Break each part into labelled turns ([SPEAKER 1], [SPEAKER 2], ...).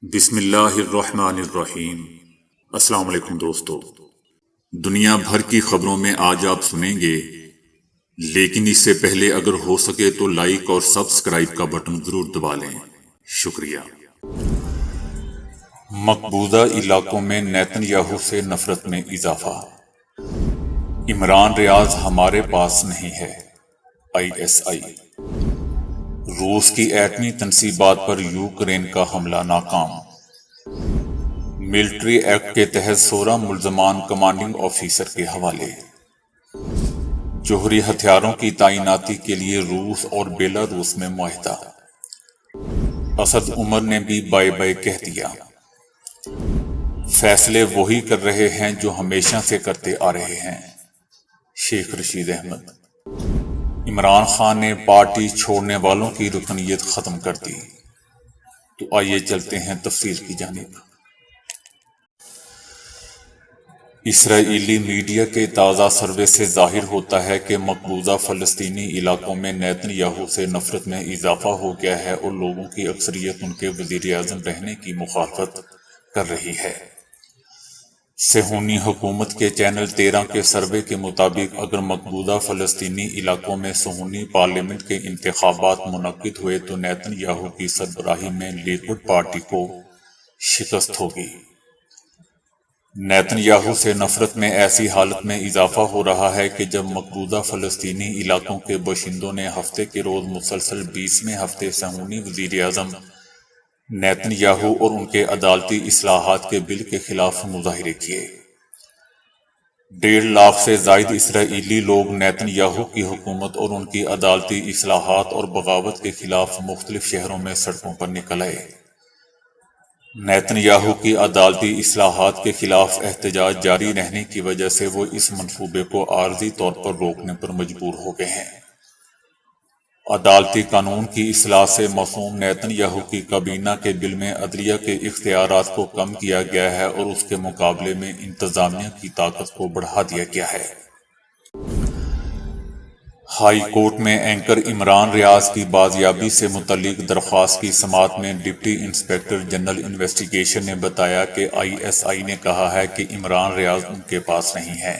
[SPEAKER 1] بسم اللہ الرحمن الرحیم۔ السلام علیکم دوستو، دنیا بھر کی خبروں میں آج آپ سنیں گے، لیکن اس سے پہلے اگر ہو سکے تو لائک اور سبسکرائب کا بٹن ضرور دبا لیں۔ شکریہ۔ مقبوضہ علاقوں میں نیتن یاہو سے نفرت میں اضافہ۔ عمران ریاض ہمارے پاس نہیں ہے، ISI۔ روس کی ایٹمی تنصیبات پر یوکرین کا حملہ ناکام۔ ملٹری ایکٹ کے تحت 16 ملزمان کمانڈنگ آفیسر کے حوالے۔ جوہری ہتھیاروں کی تعیناتی کے لیے روس اور بیلاروس میں معاہدہ۔ اسد عمر نے بھی بائے بائے کہہ دیا۔ فیصلے وہی کر رہے ہیں جو ہمیشہ سے کرتے آ رہے ہیں، شیخ رشید احمد۔ عمران خان نے پارٹی چھوڑنے والوں کی رکنیت ختم کر دی۔ تو آئیے چلتے ہیں تفصیل کی جانب۔ اسرائیلی میڈیا کے تازہ سروے سے ظاہر ہوتا ہے کہ مقبوضہ فلسطینی علاقوں میں نیتن یاہو سے نفرت میں اضافہ ہو گیا ہے اور لوگوں کی اکثریت ان کے وزیر اعظم رہنے کی مخالفت کر رہی ہے۔ صہیونی حکومت کے چینل 13 کے سروے کے مطابق اگر مقبوضہ فلسطینی علاقوں میں صہیونی پارلیمنٹ کے انتخابات منعقد ہوئے تو نیتن یاہو کی سربراہی میں لیکوڈ پارٹی کو شکست ہوگی۔ نیتن یاہو سے نفرت میں ایسی حالت میں اضافہ ہو رہا ہے کہ جب مقبوضہ فلسطینی علاقوں کے باشندوں نے ہفتے کے روز مسلسل 20ویں ہفتے صہیونی وزیر اعظم نیتن یاہو اور ان کے عدالتی اصلاحات کے بل کے خلاف مظاہرے کیے۔ 1.5 لاکھ سے زائد اسرائیلی لوگ نیتن یاہو کی حکومت اور ان کی عدالتی اصلاحات اور بغاوت کے خلاف مختلف شہروں میں سڑکوں پر نکل آئے۔ نیتن یاہو کی عدالتی اصلاحات کے خلاف احتجاج جاری رہنے کی وجہ سے وہ اس منصوبے کو عارضی طور پر روکنے پر مجبور ہو گئے ہیں۔ عدالتی قانون کی اصلاح سے موسوم نیتن یاہو کی کابینہ کے بل میں عدلیہ کے اختیارات کو کم کیا گیا ہے اور اس کے مقابلے میں انتظامیہ کی طاقت کو بڑھا دیا گیا ہے۔ ہائی کورٹ میں اینکر عمران ریاض کی بازیابی سے متعلق درخواست کی سماعت میں ڈپٹی انسپکٹر جنرل انویسٹیگیشن نے بتایا کہ ISI نے کہا ہے کہ عمران ریاض ان کے پاس نہیں ہے۔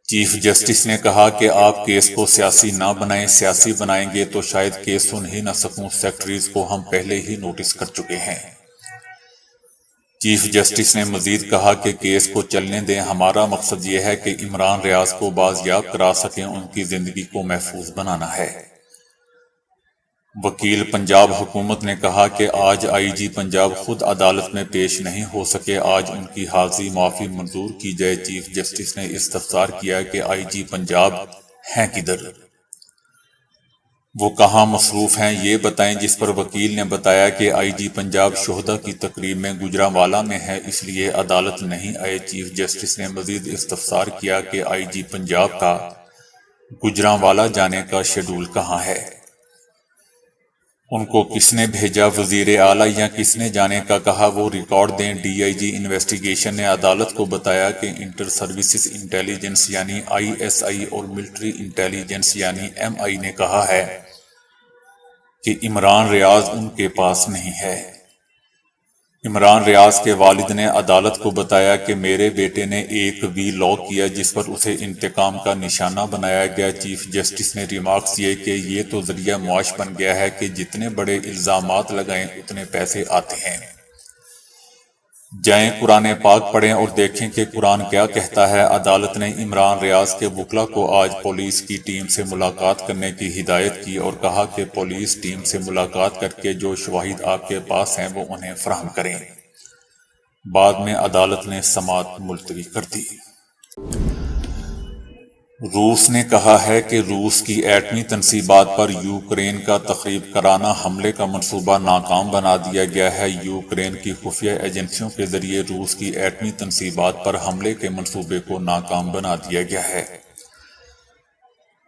[SPEAKER 1] چیف جسٹس نے کہا کہ آپ کیس کو سیاسی نہ بنائیں، سیاسی بنائیں گے تو شاید کیس سن ہی نہ سکوں، سیکرٹریز کو ہم پہلے ہی نوٹس کر چکے ہیں۔ چیف جسٹس نے مزید کہا کہ کیس کو چلنے دیں، ہمارا مقصد یہ ہے کہ عمران ریاض کو بازیاب کرا سکیں، ان کی زندگی کو محفوظ بنانا ہے۔ وکیل پنجاب حکومت نے کہا کہ آج IG پنجاب خود عدالت میں پیش نہیں ہو سکے، آج ان کی حاضری معافی منظور کی جائے۔ چیف جسٹس نے استفسار کیا کہ IG پنجاب ہیں کدھر؟ وہ کہاں مصروف ہیں یہ بتائیں، جس پر وکیل نے بتایا کہ IG پنجاب شہداء کی تقریب میں گوجرانوالہ میں ہے، اس لیے عدالت نہیں آئے۔ چیف جسٹس نے مزید استفسار کیا کہ IG پنجاب کا گوجرانوالہ جانے کا شیڈول کہاں ہے؟ ان کو کس نے بھیجا؟ وزیر اعلیٰ یا کس نے جانے کا کہا؟ وہ ریکارڈ دیں۔ DIG انویسٹیگیشن نے عدالت کو بتایا کہ انٹر سروسز انٹیلیجنس یعنی ISI اور ملٹری انٹیلیجنس یعنی MI نے کہا ہے کہ عمران ریاض ان کے پاس نہیں ہے۔ عمران ریاض کے والد نے عدالت کو بتایا کہ میرے بیٹے نے ایک وی-لاگ کیا جس پر اسے انتقام کا نشانہ بنایا گیا۔ چیف جسٹس نے ریمارکس کیے کہ یہ تو ذریعہ معاش بن گیا ہے کہ جتنے بڑے الزامات لگائیں اتنے پیسے آتے ہیں۔ جائیں قرآن پاک پڑھیں اور دیکھیں کہ قرآن کیا کہتا ہے۔ عدالت نے عمران ریاض کے وکلاء کو آج پولیس کی ٹیم سے ملاقات کرنے کی ہدایت کی اور کہا کہ پولیس ٹیم سے ملاقات کر کے جو شواہد آپ کے پاس ہیں وہ انہیں فراہم کریں۔ بعد میں عدالت نے سماعت ملتوی کر دی۔ روس نے کہا ہے کہ روس کی ایٹمی تنصیبات پر یوکرین کا تخریب کارانہ حملے کا منصوبہ ناکام بنا دیا گیا ہے۔ یوکرین کی خفیہ ایجنسیوں کے ذریعے روس کی ایٹمی تنصیبات پر حملے کے منصوبے کو ناکام بنا دیا گیا ہے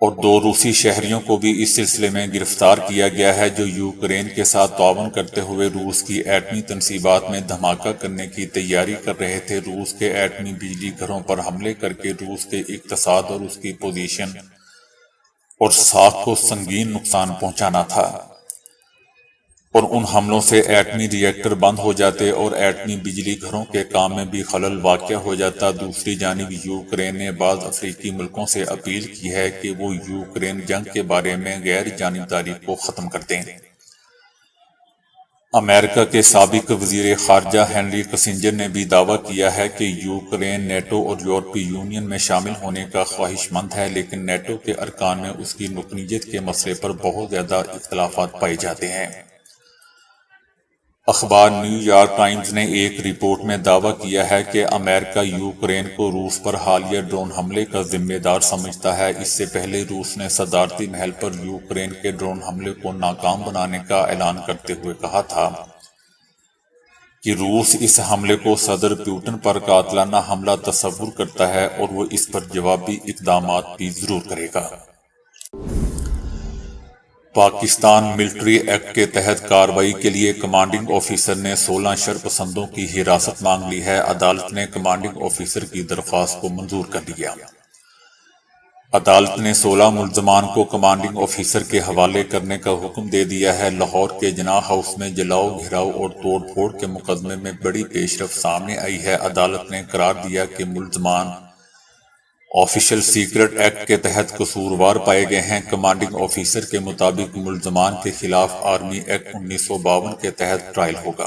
[SPEAKER 1] اور 2 روسی شہریوں کو بھی اس سلسلے میں گرفتار کیا گیا ہے جو یوکرین کے ساتھ تعاون کرتے ہوئے روس کی ایٹمی تنصیبات میں دھماکہ کرنے کی تیاری کر رہے تھے۔ روس کے ایٹمی بجلی گھروں پر حملے کر کے روس کے اقتصاد اور اس کی پوزیشن اور ساکھ کو سنگین نقصان پہنچانا تھا۔ اور ان حملوں سے ایٹمی ری ایکٹر بند ہو جاتے اور ایٹمی بجلی گھروں کے کام میں بھی خلل واقع ہو جاتا۔ دوسری جانب یوکرین نے بعض افریقی ملکوں سے اپیل کی ہے کہ وہ یوکرین جنگ کے بارے میں غیر جانبداری کو ختم کر دیں۔ امریکہ کے سابق وزیر خارجہ ہنری کسنجر نے بھی دعویٰ کیا ہے کہ یوکرین نیٹو اور یورپی یونین میں شامل ہونے کا خواہش مند ہے، لیکن نیٹو کے ارکان میں اس کی رکنیت کے مسئلے پر بہت زیادہ اختلافات پائے جاتے ہیں۔ اخبار نیو یارک ٹائمز نے ایک رپورٹ میں دعویٰ کیا ہے کہ امریکہ یوکرین کو روس پر حالیہ ڈرون حملے کا ذمہ دار سمجھتا ہے۔ اس سے پہلے روس نے صدارتی محل پر یوکرین کے ڈرون حملے کو ناکام بنانے کا اعلان کرتے ہوئے کہا تھا کہ روس اس حملے کو صدر پوٹن پر قاتلانہ حملہ تصور کرتا ہے اور وہ اس پر جوابی اقدامات بھی ضرور کرے گا۔ پاکستان ملٹری ایکٹ کے تحت کارروائی کے لیے کمانڈنگ آفیسر نے 16 شرپسندوں کی حراست مانگ لی ہے۔ عدالت نے کمانڈنگ آفیسر کی درخواست کو منظور کر لیا۔ عدالت نے 16 ملزمان کو کمانڈنگ آفیسر کے حوالے کرنے کا حکم دے دیا ہے۔ لاہور کے جناح ہاؤس میں جلاؤ، گھیراؤ اور توڑ پھوڑ کے مقدمے میں بڑی پیش رفت سامنے آئی ہے۔ عدالت نے قرار دیا کہ ملزمان آفیشل سیکرٹ ایکٹ کے تحت قصوروار پائے گئے ہیں۔ کمانڈنگ آفیسر کے مطابق ملزمان کے خلاف آرمی ایکٹ 1952 کے تحت ٹرائل ہوگا۔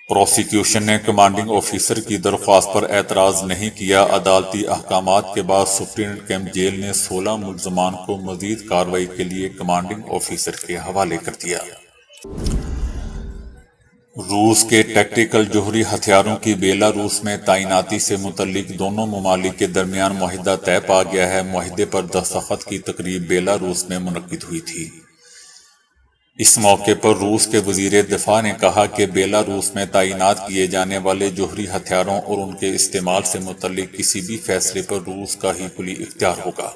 [SPEAKER 1] پروسیکیوشن نے کمانڈنگ آفیسر کی درخواست پر اعتراض نہیں کیا۔ عدالتی احکامات کے بعد سپرنٹنڈنٹ کیمپ جیل نے 16 ملزمان کو مزید کارروائی کے لیے کمانڈنگ آفیسر کے حوالے کر دیا۔ روس کے ٹیکٹیکل جوہری ہتھیاروں کی بیلاروس میں تعیناتی سے متعلق دونوں ممالک کے درمیان معاہدہ طے پا گیا ہے۔ معاہدے پر دستخط کی تقریب بیلاروس میں منعقد ہوئی تھی۔ اس موقع پر روس کے وزیر دفاع نے کہا کہ بیلاروس میں تعینات کیے جانے والے جوہری ہتھیاروں اور ان کے استعمال سے متعلق کسی بھی فیصلے پر روس کا ہی کلی اختیار ہوگا۔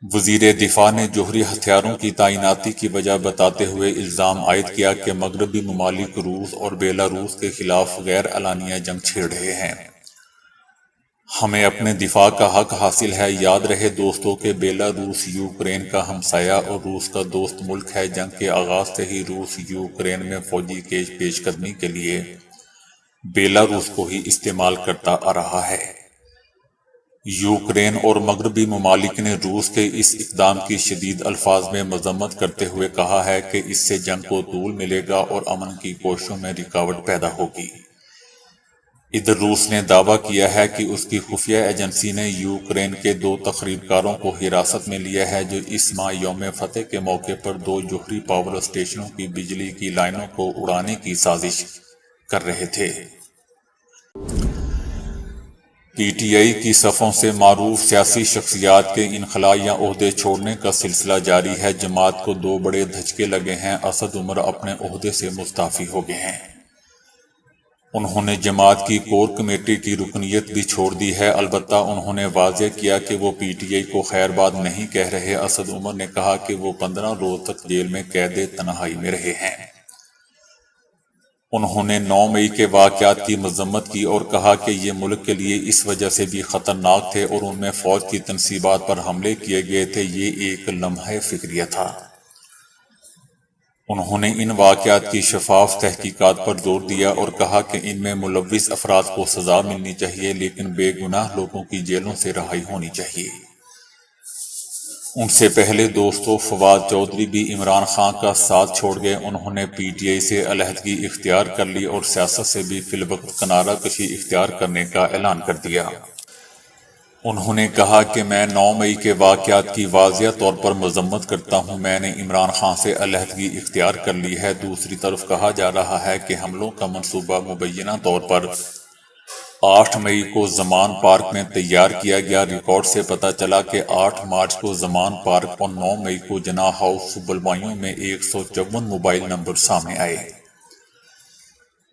[SPEAKER 1] وزیر دفاع نے جوہری ہتھیاروں کی تعیناتی کی وجہ بتاتے ہوئے الزام عائد کیا کہ مغربی ممالک روس اور بیلاروس کے خلاف غیر اعلانیہ جنگ چھیڑ رہے ہیں۔ ہمیں اپنے دفاع کا حق حاصل ہے۔ یاد رہے دوستوں کہ بیلاروس یوکرین کا ہمسایہ اور روس کا دوست ملک ہے۔ جنگ کے آغاز سے ہی روس یوکرین میں فوجی پیش قدمی کے لیے بیلاروس کو ہی استعمال کرتا آ رہا ہے۔ یوکرین اور مغربی ممالک نے روس کے اس اقدام کی شدید الفاظ میں مذمت کرتے ہوئے کہا ہے کہ اس سے جنگ کو طول ملے گا اور امن کی کوششوں میں رکاوٹ پیدا ہوگی۔ ادھر روس نے دعویٰ کیا ہے کہ اس کی خفیہ ایجنسی نے یوکرین کے 2 تخریب کاروں کو حراست میں لیا ہے جو اس ماہ یوم فتح کے موقع پر 2 جوہری پاور اسٹیشنوں کی بجلی کی لائنوں کو اڑانے کی سازش کر رہے تھے۔ پی ٹی آئی کی صفوں سے معروف سیاسی شخصیات کے انخلاء یا عہدے چھوڑنے کا سلسلہ جاری ہے۔ جماعت کو 2 بڑے دھچکے لگے ہیں۔ اسد عمر اپنے عہدے سے مستعفی ہو گئے ہیں۔ انہوں نے جماعت کی کور کمیٹی کی رکنیت بھی چھوڑ دی ہے، البتہ انہوں نے واضح کیا کہ وہ پی ٹی آئی کو خیر باد نہیں کہہ رہے۔ اسد عمر نے کہا کہ وہ 15 روز تک جیل میں قید تنہائی میں رہے ہیں۔ انہوں نے 9 مئی کے واقعات کی مذمت کی اور کہا کہ یہ ملک کے لیے اس وجہ سے بھی خطرناک تھے اور ان میں فوج کی تنصیبات پر حملے کیے گئے تھے۔ یہ ایک لمحہ فکریہ تھا۔ انہوں نے ان واقعات کی شفاف تحقیقات پر زور دیا اور کہا کہ ان میں ملوث افراد کو سزا ملنی چاہیے لیکن بے گناہ لوگوں کی جیلوں سے رہائی ہونی چاہیے۔ ان سے پہلے دوستو فواد چودھری بھی عمران خان کا ساتھ چھوڑ گئے۔ انہوں نے پی ٹی آئی سے علیحدگی اختیار کر لی اور سیاست سے بھی فی الوقت کنارہ کشی اختیار کرنے کا اعلان کر دیا۔ انہوں نے کہا کہ میں 9 مئی کے واقعات کی واضح طور پر مذمت کرتا ہوں۔ میں نے عمران خان سے علیحدگی اختیار کر لی ہے۔ دوسری طرف کہا جا رہا ہے کہ حملوں کا منصوبہ مبینہ طور پر 8 مئی کو زمان پارک میں تیار کیا گیا۔ ریکارڈ سے پتہ چلا کہ 8 مارچ کو زمان پارک اور 9 مئی کو جناح ہاؤس بلوائیوں میں 154 موبائل نمبر سامنے آئے۔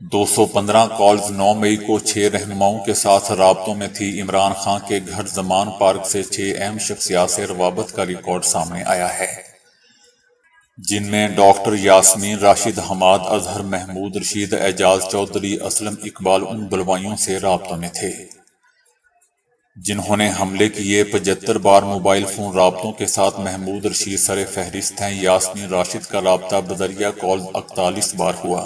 [SPEAKER 1] 215 کالز 9 مئی کو 6 رہنماؤں کے ساتھ رابطوں میں تھی۔ عمران خان کے گھر زمان پارک سے 6 اہم شخصیات سے روابط کا ریکارڈ سامنے آیا ہے، جن میں ڈاکٹر یاسمین راشد، حماد اظہر، محمود رشید، اعجاز چودھری، اسلم اقبال ان بلوائیوں سے رابطوں میں تھے۔ جنہوں نے حملے کیے 75 بار موبائل فون رابطوں کے ساتھ محمود رشید سر فہرست ہیں۔ یاسمین راشد کا رابطہ بذریعہ کال 41 بار ہوا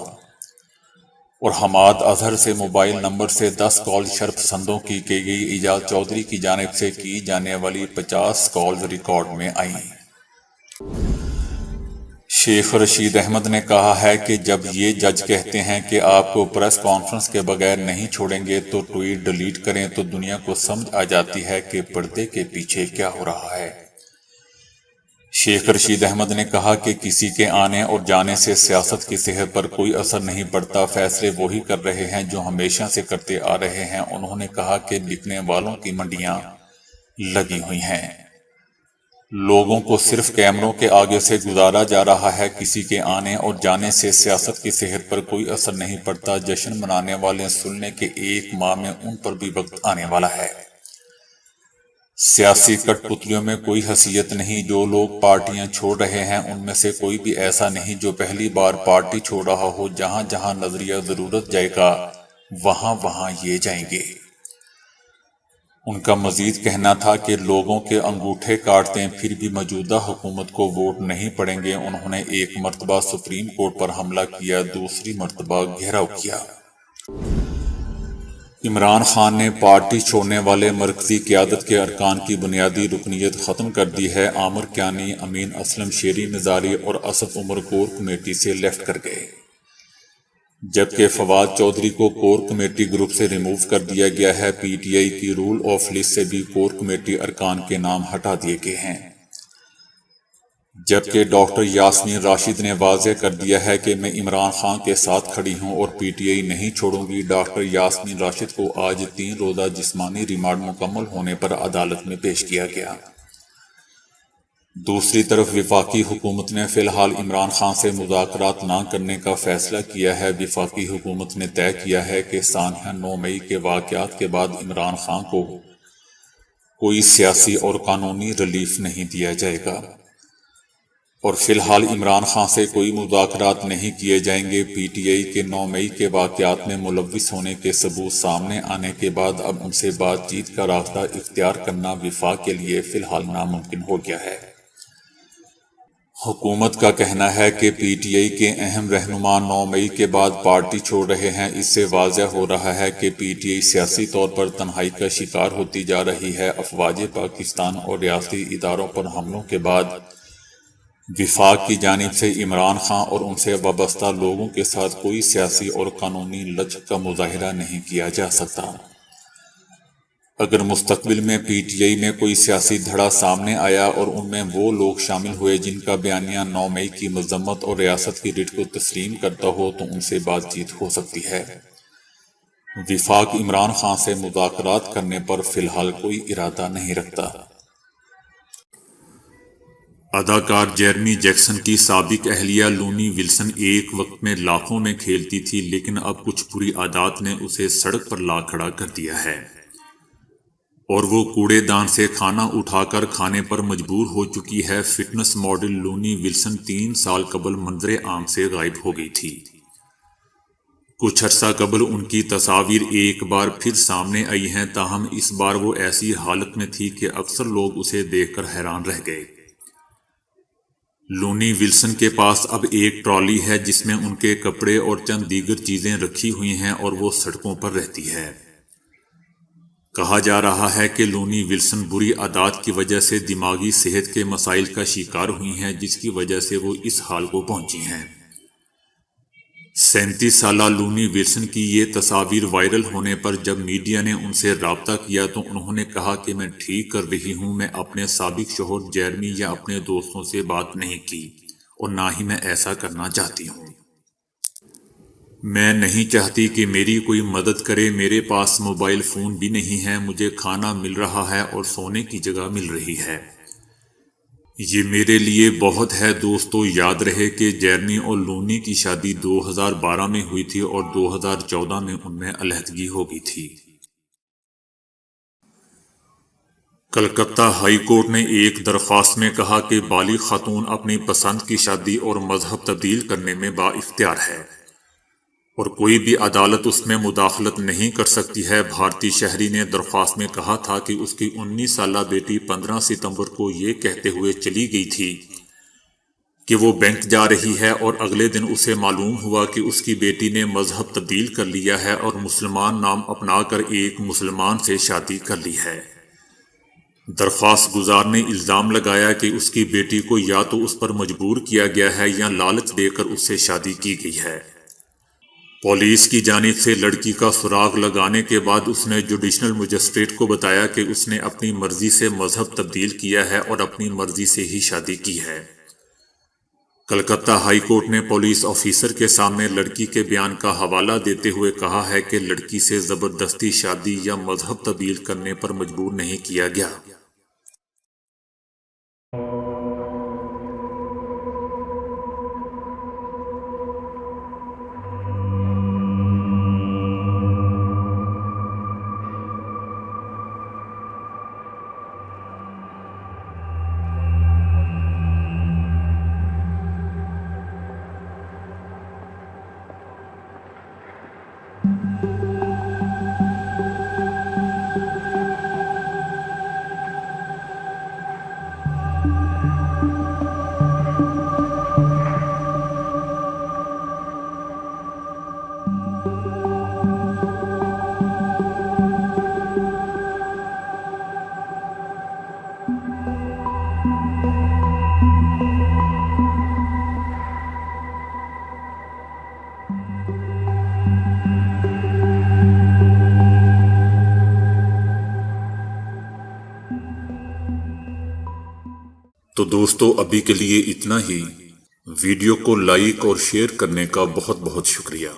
[SPEAKER 1] اور حماد اظہر سے موبائل نمبر سے 10 کال شرف پسندوں کی گئی۔ اعجاز چودھری کی جانب سے کی جانے والی 50 کالز ریکارڈ میں آئیں۔ شیخ رشید احمد نے کہا ہے کہ جب یہ جج کہتے ہیں کہ آپ کو پریس کانفرنس کے بغیر نہیں چھوڑیں گے تو ٹویٹ ڈیلیٹ کریں تو دنیا کو سمجھ آ جاتی ہے کہ پردے کے پیچھے کیا ہو رہا ہے۔ شیخ رشید احمد نے کہا کہ کسی کے آنے اور جانے سے سیاست کی صحت پر کوئی اثر نہیں پڑتا، فیصلے وہی کر رہے ہیں جو ہمیشہ سے کرتے آ رہے ہیں۔ انہوں نے کہا کہ بکنے والوں کی منڈیاں لگی ہوئی ہیں، لوگوں کو صرف کیمروں کے آگے سے گزارا جا رہا ہے، کسی کے آنے اور جانے سے سیاست کی صحت پر کوئی اثر نہیں پڑتا۔ جشن منانے والے سننے کے 1 ماہ میں ان پر بھی وقت آنے والا ہے۔ سیاسی کٹ پتلیوں میں کوئی حیثیت نہیں، جو لوگ پارٹیاں چھوڑ رہے ہیں ان میں سے کوئی بھی ایسا نہیں جو پہلی بار پارٹی چھوڑ رہا ہو۔ جہاں جہاں نظریہ ضرورت جائے گا وہاں وہاں یہ جائیں گے۔ ان کا مزید کہنا تھا کہ لوگوں کے انگوٹھے کاٹتے پھر بھی موجودہ حکومت کو ووٹ نہیں پڑیں گے۔ انہوں نے ایک مرتبہ سپریم کورٹ پر حملہ کیا، دوسری مرتبہ گھیراؤ کیا۔ عمران خان نے پارٹی چھوڑنے والے مرکزی قیادت کے ارکان کی بنیادی رکنیت ختم کر دی ہے۔ عامر کیانی، امین اسلم شیری نظاری اور اسد عمر کور کمیٹی سے لیفٹ کر گئے، جبکہ فواد چودھری کو کور کمیٹی گروپ سے ریموو کر دیا گیا ہے۔ پی ٹی آئی کی رول آف لسٹ سے بھی کور کمیٹی ارکان کے نام ہٹا دیے گئے ہیں، جبکہ ڈاکٹر یاسمین راشد نے واضح کر دیا ہے کہ میں عمران خان کے ساتھ کھڑی ہوں اور پی ٹی آئی نہیں چھوڑوں گی۔ ڈاکٹر یاسمین راشد کو آج 3 روزہ جسمانی ریمانڈ مکمل ہونے پر عدالت میں پیش کیا گیا۔ دوسری طرف وفاقی حکومت نے فی الحال عمران خان سے مذاکرات نہ کرنے کا فیصلہ کیا ہے۔ وفاقی حکومت نے طے کیا ہے کہ سانحہ 9 مئی کے واقعات کے بعد عمران خان کو کوئی سیاسی اور قانونی ریلیف نہیں دیا جائے گا اور فی الحال عمران خان سے کوئی مذاکرات نہیں کیے جائیں گے۔ پی ٹی آئی کے 9 مئی کے واقعات میں ملوث ہونے کے ثبوت سامنے آنے کے بعد اب ان سے بات چیت کا راستہ اختیار کرنا وفاق کے لیے فی الحال ناممکن ہو گیا ہے۔ حکومت کا کہنا ہے کہ پی ٹی آئی کے اہم رہنما 9 مئی کے بعد پارٹی چھوڑ رہے ہیں۔ اس سے واضح ہو رہا ہے کہ پی ٹی آئی سیاسی طور پر تنہائی کا شکار ہوتی جا رہی ہے۔ افواج پاکستان اور ریاستی اداروں پر حملوں کے بعد وفاق کی جانب سے عمران خان اور ان سے وابستہ لوگوں کے ساتھ کوئی سیاسی اور قانونی لچک کا مظاہرہ نہیں کیا جا سکتا۔ اگر مستقبل میں پی ٹی آئی میں کوئی سیاسی دھڑا سامنے آیا اور ان میں وہ لوگ شامل ہوئے جن کا بیانیہ 9 مئی کی مذمت اور ریاست کی ریٹ کو تسلیم کرتا ہو تو ان سے بات چیت ہو سکتی ہے۔ وفاق عمران خان سے مذاکرات کرنے پر فی الحال کوئی ارادہ نہیں رکھتا۔ اداکار جیرمی جیکسن کی سابق اہلیہ لونی ولسن ایک وقت میں لاکھوں میں کھیلتی تھی، لیکن اب کچھ بری عادات نے اسے سڑک پر لا کھڑا کر دیا ہے اور وہ کوڑے دان سے کھانا اٹھا کر کھانے پر مجبور ہو چکی ہے۔ فٹنس ماڈل لونی ولسن 3 سال قبل منظر عام سے غائب ہو گئی تھی۔ کچھ عرصہ قبل ان کی تصاویر ایک بار پھر سامنے آئی ہیں، تاہم اس بار وہ ایسی حالت میں تھی کہ اکثر لوگ اسے دیکھ کر حیران رہ گئے۔ لونی ولسن کے پاس اب ایک ٹرالی ہے جس میں ان کے کپڑے اور چند دیگر چیزیں رکھی ہوئی ہیں اور وہ سڑکوں پر رہتی ہے۔ کہا جا رہا ہے کہ لونی ولسن بری عادات کی وجہ سے دماغی صحت کے مسائل کا شکار ہوئی ہیں، جس کی وجہ سے وہ اس حال کو پہنچی ہیں۔ 37 سالہ لونی ولسن کی یہ تصاویر وائرل ہونے پر جب میڈیا نے ان سے رابطہ کیا تو انہوں نے کہا کہ میں ٹھیک کر رہی ہوں، میں اپنے سابق شوہر جیرمی یا اپنے دوستوں سے بات نہیں کی اور نہ ہی میں ایسا کرنا چاہتی ہوں۔ میں نہیں چاہتی کہ میری کوئی مدد کرے، میرے پاس موبائل فون بھی نہیں ہے، مجھے کھانا مل رہا ہے اور سونے کی جگہ مل رہی ہے، یہ میرے لیے بہت ہے۔ دوستو، یاد رہے کہ جیرمی اور لونی کی شادی 2012 میں ہوئی تھی اور 2014 میں ان میں علیحدگی ہو گئی تھی۔ کلکتہ ہائی کورٹ نے ایک درخواست میں کہا کہ بالغ خاتون اپنی پسند کی شادی اور مذہب تبدیل کرنے میں با اختیار ہے۔ اور کوئی بھی عدالت اس میں مداخلت نہیں کر سکتی ہے۔ بھارتی شہری نے درخواست میں کہا تھا کہ اس کی 19 سالہ بیٹی 15 ستمبر کو یہ کہتے ہوئے چلی گئی تھی کہ وہ بینک جا رہی ہے، اور اگلے دن اسے معلوم ہوا کہ اس کی بیٹی نے مذہب تبدیل کر لیا ہے اور مسلمان نام اپنا کر ایک مسلمان سے شادی کر لی ہے۔ درخواست گزار نے الزام لگایا کہ اس کی بیٹی کو یا تو اس پر مجبور کیا گیا ہے یا لالچ دے کر اس سے شادی کی گئی ہے۔ پولیس کی جانب سے لڑکی کا سراغ لگانے کے بعد اس نے جوڈیشنل مجسٹریٹ کو بتایا کہ اس نے اپنی مرضی سے مذہب تبدیل کیا ہے اور اپنی مرضی سے ہی شادی کی ہے۔ کلکتہ ہائی کورٹ نے پولیس آفیسر کے سامنے لڑکی کے بیان کا حوالہ دیتے ہوئے کہا ہے کہ لڑکی سے زبردستی شادی یا مذہب تبدیل کرنے پر مجبور نہیں کیا گیا۔ تو دوستو ابھی کے لیے اتنا ہی۔ ویڈیو کو لائک اور شیئر کرنے کا بہت بہت شکریہ۔